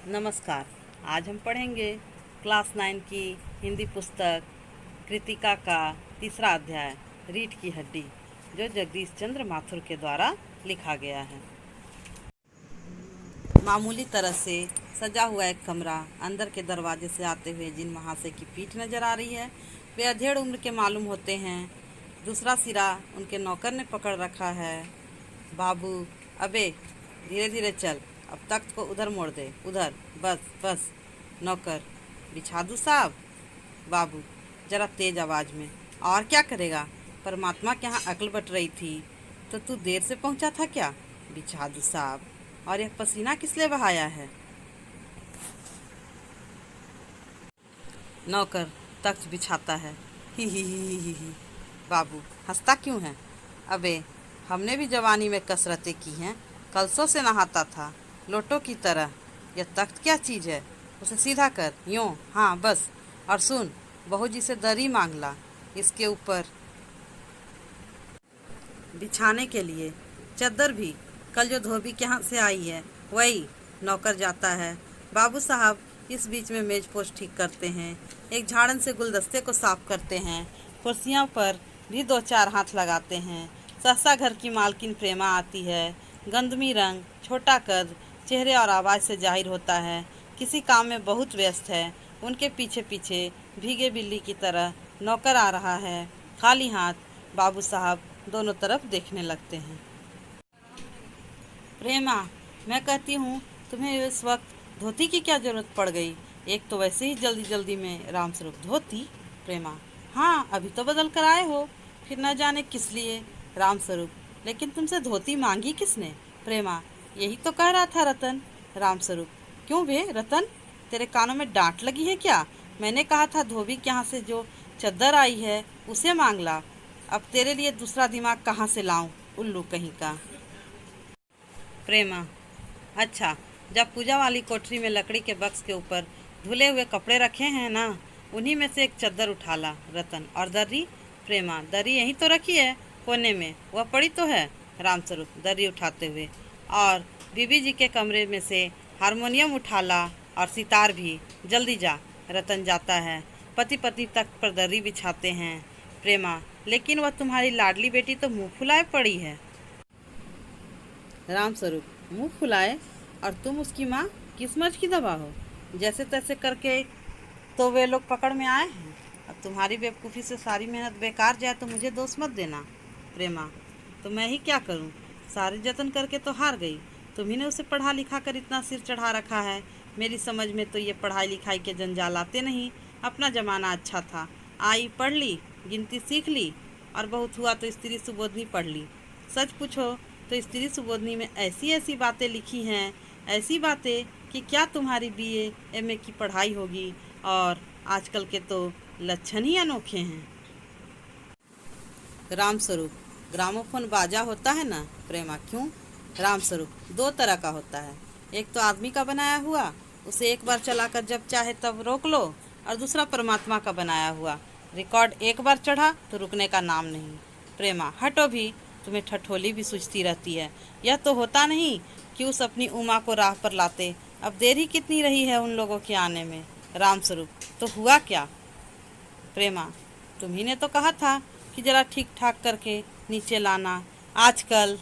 नमस्कार। आज हम पढ़ेंगे क्लास 9 की हिंदी पुस्तक कृतिका का तीसरा अध्याय रीढ़ की हड्डी, जो जगदीश चंद्र माथुर के द्वारा लिखा गया है। मामूली तरह से सजा हुआ एक कमरा, अंदर के दरवाजे से आते हुए जिन महाशय की पीठ नजर आ रही है वे अधेड़ उम्र के मालूम होते हैं। दूसरा सिरा उनके नौकर ने पकड़ रखा है। बाबू, अबे धीरे धीरे चल, अब तख्त को उधर मोड़ दे, उधर, बस बस। नौकर, बिछा दूँ साहब? बाबू जरा तेज आवाज में, और क्या करेगा, परमात्मा के यहाँ अकल बट रही थी तो तू देर से पहुंचा था क्या? बिछा दूँ साहब। और यह पसीना किस लिए बहाया है? नौकर तख्त बिछाता है। ही। बाबू हंसता क्यों है? अबे हमने भी जवानी में कसरतें की हैं, कलसों से नहाता था, लोटों की तरह। यह तख्त क्या चीज़ है? उसे सीधा कर, यूं, हाँ बस। और सुन, बहू जी से दरी मांग ला, इसके ऊपर बिछाने के लिए चद्दर भी कल जो धोबी के यहाँ से आई है वही। नौकर जाता है। बाबू साहब इस बीच में मेज पोस्ट ठीक करते हैं, एक झाड़न से गुलदस्ते को साफ करते हैं, कुर्सियों पर भी दो चार हाथ लगाते हैं। सहसा घर की मालकिन प्रेमा आती है। गंदमी रंग, छोटा कद, चेहरे और आवाज़ से जाहिर होता है किसी काम में बहुत व्यस्त है। उनके पीछे पीछे भीगे बिल्ली की तरह नौकर आ रहा है, खाली हाथ। बाबू साहब दोनों तरफ देखने लगते हैं। प्रेमा, मैं कहती हूँ तुम्हें इस वक्त धोती की क्या जरूरत पड़ गई? एक तो वैसे ही जल्दी जल्दी में। रामस्वरूप, धोती? प्रेमा, हाँ अभी तो बदल कर आए हो, फिर न जाने किस लिए। रामस्वरूप, लेकिन तुमसे धोती मांगी किसने? प्रेमा, यही तो कह रहा था रतन। रामस्वरूप, क्यों बे रतन, तेरे कानों में डांट लगी है क्या? मैंने कहा था धोबी के यहाँ से जो चद्दर आई है उसे मांग ला। अब तेरे लिए दूसरा दिमाग कहाँ से लाऊं, उल्लू कहीं का। प्रेमा, अच्छा, जब पूजा वाली कोठरी में लकड़ी के बक्स के ऊपर धुले हुए कपड़े रखे हैं ना, उन्हीं में से एक चद्दर उठा ला। रतन, और दर्री? प्रेमा, दर्री यहीं तो रखी है कोने में, वह पड़ी तो है। रामस्वरूप दर्री उठाते हुए, और बीबी जी के कमरे में से हारमोनियम उठा ला, और सितार भी, जल्दी जा। रतन जाता है। पति पत्नी तख्त पर दर्री बिछाते हैं। प्रेमा, लेकिन वह तुम्हारी लाडली बेटी तो मुंह फुलाए पड़ी है। रामस्वरूप, मुंह फुलाए? और तुम उसकी माँ, किस मर्ज की दवा हो? जैसे तैसे करके तो वे लोग पकड़ में आए हैं। अब तुम्हारी बेवकूफ़ी से सारी मेहनत बेकार जाए तो मुझे दोष मत देना। प्रेमा, तो मैं ही क्या करूं? सारे जतन करके तो हार गई। तुम्ही ने उसे पढ़ा लिखा कर इतना सिर चढ़ा रखा है। मेरी समझ में तो ये पढ़ाई लिखाई के जंजाल आते नहीं। अपना ज़माना अच्छा था, आई पढ़ ली, गिनती सीख ली, और बहुत हुआ तो स्त्री सुबोधनी पढ़ ली। सच पूछो तो स्त्री सुबोधनी में ऐसी ऐसी बातें लिखी हैं, ऐसी बातें कि क्या तुम्हारी बीए एमए की पढ़ाई होगी। और आजकल के तो लक्षण ही अनोखे हैं। रामस्वरूप, ग्रामोफोन बाजा होता है ना? प्रेमा, क्यों? रामस्वरूप, दो तरह का होता है, एक तो आदमी का बनाया हुआ, उसे एक बार चलाकर जब चाहे तब रोक लो, और दूसरा परमात्मा का बनाया हुआ, रिकॉर्ड एक बार चढ़ा तो रुकने का नाम नहीं। प्रेमा, हटो भी, तुम्हें ठठोली भी सूझती रहती है। यह तो होता नहीं कि उस अपनी उमा को राह पर लाते। अब देर ही कितनी रही है उन लोगों के आने में। रामस्वरूप, तो हुआ क्या? प्रेमा, तुम्ही ने तो कहा था कि जरा ठीक ठाक करके नीचे लाना। आजकल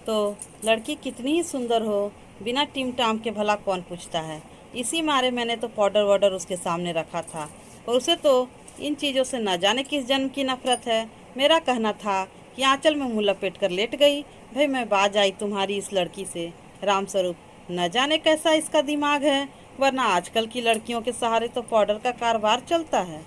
तो लड़की कितनी ही सुंदर हो, बिना टिम टाम के भला कौन पूछता है। इसी मारे मैंने तो पाउडर वाउडर उसके सामने रखा था, और उसे तो इन चीज़ों से न जाने किस जन्म की नफरत है। मेरा कहना था कि आंचल में मुँह लपेट कर लेट गई। भाई मैं बाज आई तुम्हारी इस लड़की से। रामस्वरूप, न जाने कैसा इसका दिमाग है, वरना आजकल की लड़कियों के सहारे तो पाउडर का कारोबार चलता है।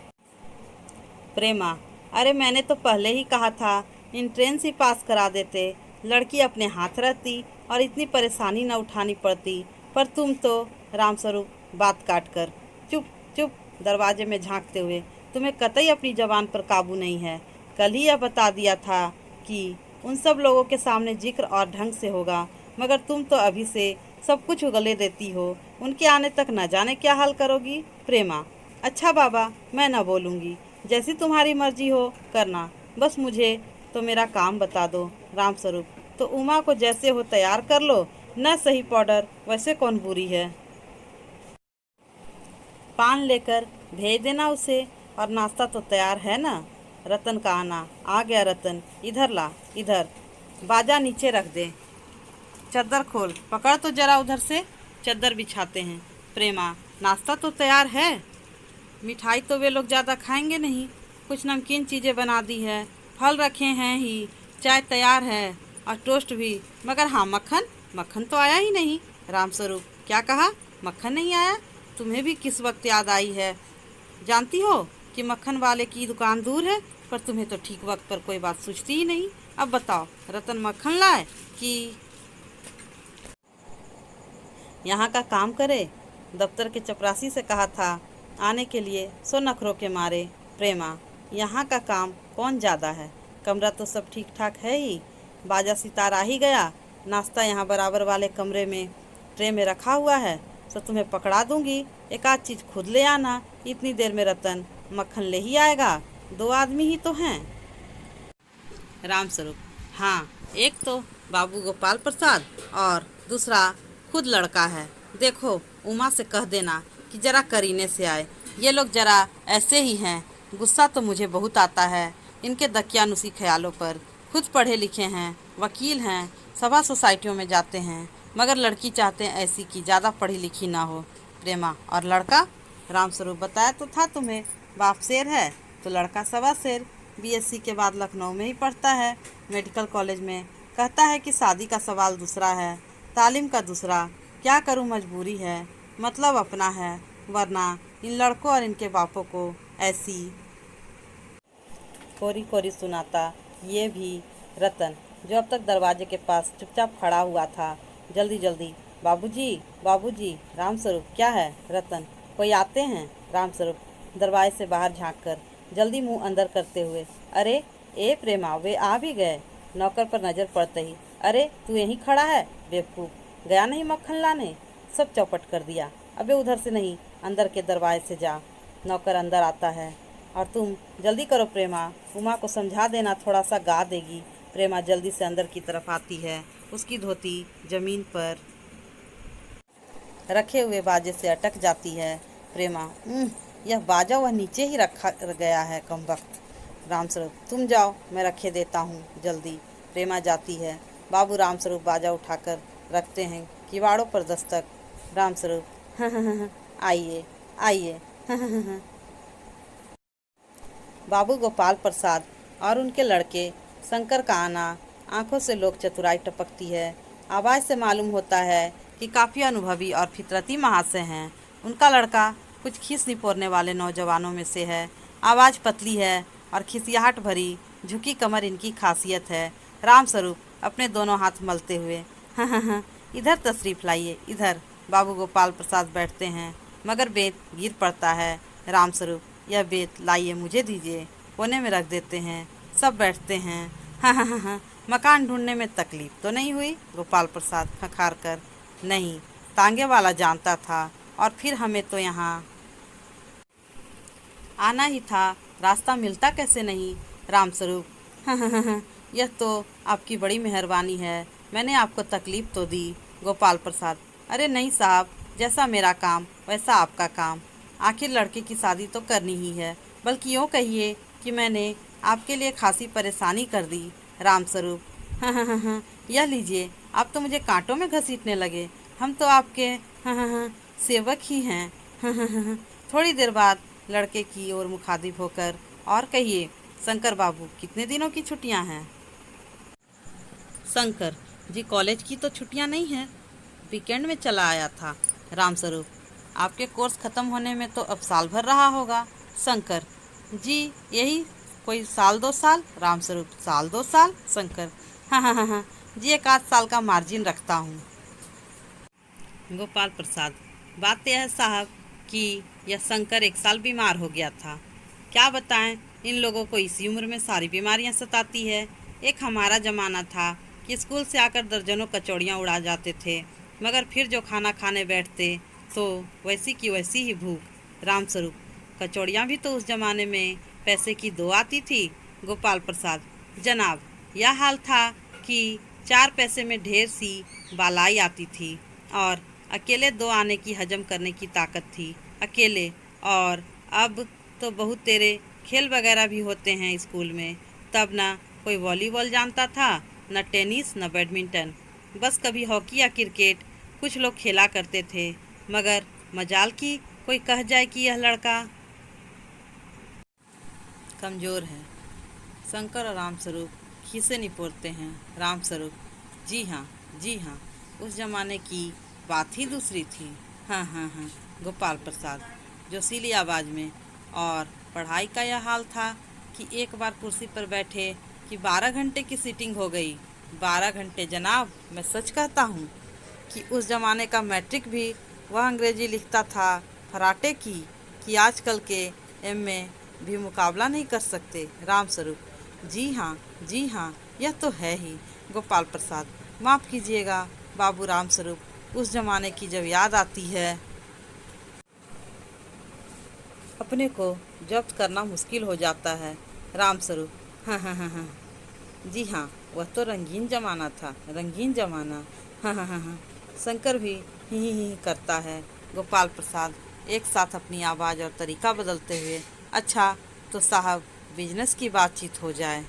प्रेमा, अरे मैंने तो पहले ही कहा था इंट्रेंस ही पास करा देते, लड़की अपने हाथ रहती और इतनी परेशानी न उठानी पड़ती। पर तुम तो। रामस्वरूप बात काट कर, चुप चुप, दरवाजे में झांकते हुए, तुम्हें कतई अपनी जबान पर काबू नहीं है। कल ही यह बता दिया था कि उन सब लोगों के सामने जिक्र और ढंग से होगा, मगर तुम तो अभी से सब कुछ उगले देती हो। उनके आने तक न जाने क्या हाल करोगी। प्रेमा, अच्छा बाबा, मैं न बोलूँगी, जैसी तुम्हारी मर्जी हो करना, बस मुझे तो मेरा काम बता दो। रामस्वरूप, तो उमा को जैसे हो तैयार कर लो, न सही पाउडर वैसे कौन बुरी है। पान लेकर भेज देना उसे, और नाश्ता तो तैयार है ना। रतन का आना। आ गया रतन, इधर ला, इधर। बाजा नीचे रख दे, चद्दर खोल, पकड़ तो जरा उधर से। चद्दर बिछाते हैं। प्रेमा, नाश्ता तो तैयार है। मिठाई तो वे लोग ज़्यादा खाएंगे नहीं, कुछ नमकीन चीज़ें बना दी है, फल रखे हैं ही, चाय तैयार है और टोस्ट भी। मगर हाँ, मक्खन, मक्खन तो आया ही नहीं। रामस्वरूप, क्या कहा? मक्खन नहीं आया? तुम्हें भी किस वक्त याद आई है? जानती हो कि मक्खन वाले की दुकान दूर है, पर तुम्हें तो ठीक वक्त पर कोई बात सूझती ही नहीं। अब बताओ, रतन मक्खन लाए कि यहाँ का काम करे? दफ्तर के चपरासी से कहा था आने के लिए, सो नखरों के मारे। प्रेमा, यहाँ का काम कौन ज़्यादा है, कमरा तो सब ठीक ठाक है ही। बाजा सितार आ ही गया। नाश्ता यहाँ बराबर वाले कमरे में ट्रे में रखा हुआ है, सो तुम्हें पकड़ा दूंगी। एक आध चीज़ खुद ले आना। इतनी देर में रतन मक्खन ले ही आएगा, 2 आदमी ही तो हैं। रामस्वरूप, हाँ, एक तो बाबू गोपाल प्रसाद और दूसरा खुद लड़का है। देखो, उमा से कह देना कि जरा करीने से आए। ये लोग जरा ऐसे ही हैं, गुस्सा तो मुझे बहुत आता है इनके दकियानुसी ख्यालों पर। खुद पढ़े लिखे हैं, वकील हैं, सभा सोसाइटियों में जाते हैं, मगर लड़की चाहते हैं ऐसी कि ज़्यादा पढ़ी लिखी ना हो। प्रेमा, और लड़का? रामस्वरूप, बताया तो था तुम्हें, बाप शेर है तो लड़का सवा शेर। बीएससी के बाद लखनऊ में ही पढ़ता है, मेडिकल कॉलेज में। कहता है कि शादी का सवाल दूसरा है, तालीम का दूसरा। क्या करूं, मजबूरी है, मतलब अपना है, वरना इन लड़कों और इनके बापों को ऐसी कोरी कोरी सुनाता। ये भी रतन, जो अब तक दरवाजे के पास चुपचाप खड़ा हुआ था, जल्दी जल्दी, बाबूजी, बाबूजी। रामस्वरूप, क्या है? रतन, कोई आते हैं। रामस्वरूप दरवाजे से बाहर झाँक कर जल्दी मुंह अंदर करते हुए, अरे ए प्रेमा, वे आ भी गए। नौकर पर नज़र पड़ते ही, अरे तू यहीं खड़ा है बेवकूफ़, गया नहीं मक्खन लाने? सब चौपट कर दिया। अबे उधर से नहीं, अंदर के दरवाजे से जा। नौकर अंदर आता है, और तुम जल्दी करो प्रेमा, उमा को समझा देना, थोड़ा सा गा देगी। प्रेमा जल्दी से अंदर की तरफ आती है। उसकी धोती जमीन पर रखे हुए बाजे से अटक जाती है। प्रेमा, यह बाजा वह नीचे ही रखा गया है, कमबख्त। रामस्वरूप, तुम जाओ, मैं रखे देता हूँ जल्दी। प्रेमा जाती है। बाबू रामस्वरूप बाजा उठाकर रखते हैं। किवाड़ों पर दस्तक। रामस्वरूप, आइए आइए। बाबू गोपाल प्रसाद और उनके लड़के शंकर का आना। आंखों से लोग चतुराई टपकती है। आवाज़ से मालूम होता है कि काफ़ी अनुभवी और फितरती महाशय हैं। उनका लड़का कुछ खीस निपोरने वाले नौजवानों में से है। आवाज़ पतली है और खिसियाहट भरी झुकी कमर इनकी खासियत है। रामस्वरूप अपने दोनों हाथ मलते हुए, इधर तशरीफ़ लाइए, इधर। बाबू गोपाल प्रसाद बैठते हैं, मगर बेत गिर पड़ता है। रामस्वरूप, यह बेत लाइए, मुझे दीजिए। कोने में रख देते हैं। सब बैठते हैं। मकान ढूंढने में तकलीफ तो नहीं हुई? गोपाल प्रसाद खखार कर, नहीं, तांगे वाला जानता था, और फिर हमें तो यहाँ आना ही था, रास्ता मिलता कैसे नहीं? रामस्वरूप, यह तो आपकी बड़ी मेहरबानी है, मैंने आपको तकलीफ़ तो दी। गोपाल प्रसाद, अरे नहीं साहब, जैसा मेरा काम वैसा आपका काम। आखिर लड़के की शादी तो करनी ही है, बल्कि यूँ कहिए कि मैंने आपके लिए खासी परेशानी कर दी। रामस्वरूप, यह लीजिए, आप तो मुझे कांटों में घसीटने लगे। हम तो आपके सेवक ही हैं। थोड़ी देर बाद लड़के की ओर मुखातिब होकर, और कहिए शंकर बाबू, कितने दिनों की छुट्टियां हैं? शंकर जी, कॉलेज की तो छुट्टियां नहीं हैं, वीकेंड में चला आया था। रामस्वरूप, आपके कोर्स ख़त्म होने में तो अब साल भर रहा होगा। शंकर जी, यही कोई साल 2 साल। रामस्वरूप, साल 2 साल? शंकर, हाँ जी, 1 आध साल का मार्जिन रखता हूँ। गोपाल प्रसाद, बात यह है साहब कि यह शंकर 1 साल बीमार हो गया था। क्या बताएं, इन लोगों को इसी उम्र में सारी बीमारियां सताती है। एक हमारा ज़माना था कि स्कूल से आकर दर्जनों कचौड़ियाँ उड़ा जाते थे, मगर फिर जो खाना खाने बैठते तो वैसी की वैसी ही भूख। रामस्वरूप, कचौड़ियाँ भी तो उस ज़माने में पैसे की 2 आती थी। गोपाल प्रसाद, जनाब, यह हाल था कि 4 पैसे में ढेर सी बालाई आती थी और अकेले 2 आने की हजम करने की ताकत थी अकेले। और अब तो बहुत तेरे खेल वगैरह भी होते हैं स्कूल में। तब ना कोई वॉलीबॉल जानता था, न टेनिस, न बैडमिंटन, बस कभी हॉकी या क्रिकेट कुछ लोग खेला करते थे। मगर मजाल की कोई कह जाए कि यह लड़का कमज़ोर है। शंकर और रामस्वरूप खीसे निपोरते हैं। रामस्वरूप, जी हाँ, जी हाँ, उस जमाने की बात ही दूसरी थी। हाँ हाँ हाँ। गोपाल प्रसाद जोशीली आवाज़ में, और पढ़ाई का यह हाल था कि एक बार कुर्सी पर बैठे कि 12 घंटे की सीटिंग हो गई। 12 घंटे जनाब, मैं सच कहता हूँ कि उस ज़माने का मैट्रिक भी वह अंग्रेजी लिखता था फराटे की कि आजकल के एमए भी मुकाबला नहीं कर सकते। रामस्वरूप, जी हाँ, जी हाँ, यह तो है ही। गोपाल प्रसाद, माफ़ कीजिएगा बाबू रामस्वरूप, उस ज़माने की जब याद आती है अपने को जब्त करना मुश्किल हो जाता है। रामस्वरूप, हाँ हाँ हाँ हाँ, जी हाँ, वह तो रंगीन जमाना था, रंगीन जमाना। हाँ हाँ हाँ हाँ। शंकर भी ही करता है। गोपाल प्रसाद एक साथ अपनी आवाज़ और तरीका बदलते हुए, अच्छा तो साहब बिजनेस की बातचीत हो जाए।